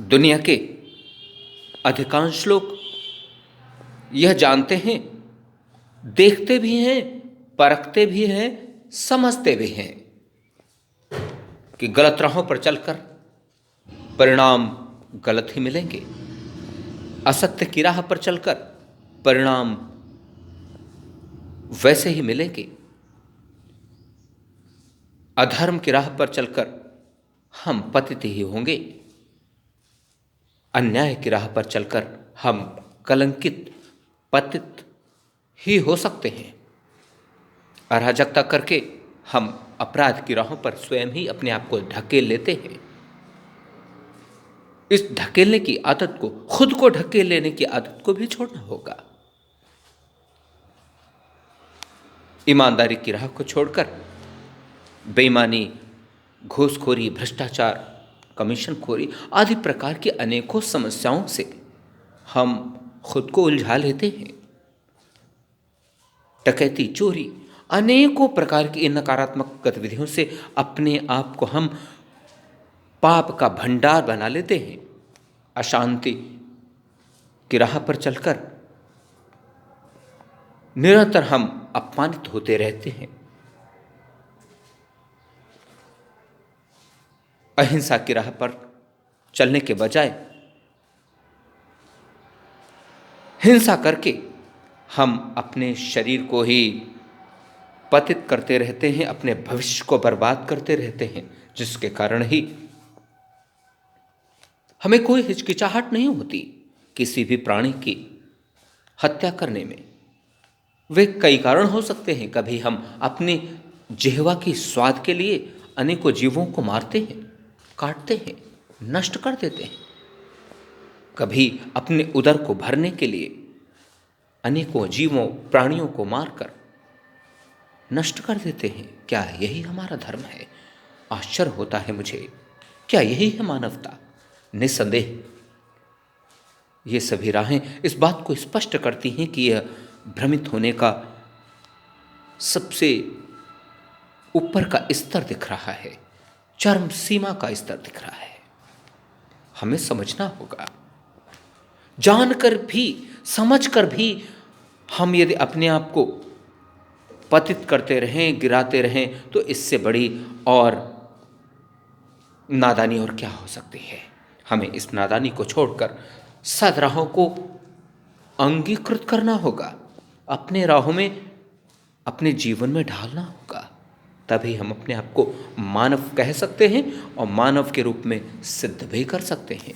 दुनिया के अधिकांश लोग यह जानते हैं, देखते भी हैं, परखते भी हैं, समझते भी हैं कि गलत राहों पर चलकर परिणाम गलत ही मिलेंगे। असत्य की राह पर चलकर परिणाम वैसे ही मिलेंगे। अधर्म की राह पर चलकर हम पतित ही होंगे। अन्याय की राह पर चलकर हम कलंकित, पतित ही हो सकते हैं। अराजकता करके हम अपराध की राहों पर स्वयं ही अपने आप को ढकेल लेते हैं। इस ढकेलने की आदत को, खुद को ढकेल लेने की आदत को भी छोड़ना होगा। ईमानदारी की राह को छोड़कर बेईमानी, घूसखोरी, भ्रष्टाचार, कमीशनखोरी आदि प्रकार की अनेकों समस्याओं से हम खुद को उलझा लेते हैं। डकैती, चोरी, अनेकों प्रकार की इन नकारात्मक गतिविधियों से अपने आप को हम पाप का भंडार बना लेते हैं। अशांति की राह पर चलकर निरंतर हम अपमानित होते रहते हैं। अहिंसा की राह पर चलने के बजाय हिंसा करके हम अपने शरीर को ही पतित करते रहते हैं, अपने भविष्य को बर्बाद करते रहते हैं, जिसके कारण ही हमें कोई हिचकिचाहट नहीं होती किसी भी प्राणी की हत्या करने में। वे कई कारण हो सकते हैं। कभी हम अपनी जिह्वा की स्वाद के लिए अनेकों जीवों को मारते हैं, काटते हैं, नष्ट कर देते हैं। कभी अपने उदर को भरने के लिए अनेकों जीवों, प्राणियों को मारकर नष्ट कर देते हैं। क्या यही हमारा धर्म है? आश्चर्य होता है मुझे। क्या यही है मानवता? निस्संदेह ये सभी राहें इस बात को स्पष्ट करती हैं कि यह भ्रमित होने का सबसे ऊपर का स्तर दिख रहा है, चरम सीमा का स्तर दिख रहा है। हमें समझना होगा। जानकर भी, समझकर भी हम यदि अपने आप को पतित करते रहें, गिराते रहें, तो इससे बड़ी और नादानी और क्या हो सकती है। हमें इस नादानी को छोड़कर सद्राहों को अंगीकृत करना होगा, अपने राहों में, अपने जीवन में ढालना होगा। तभी हम अपने आप को मानव कह सकते हैं और मानव के रूप में सिद्ध भी कर सकते हैं।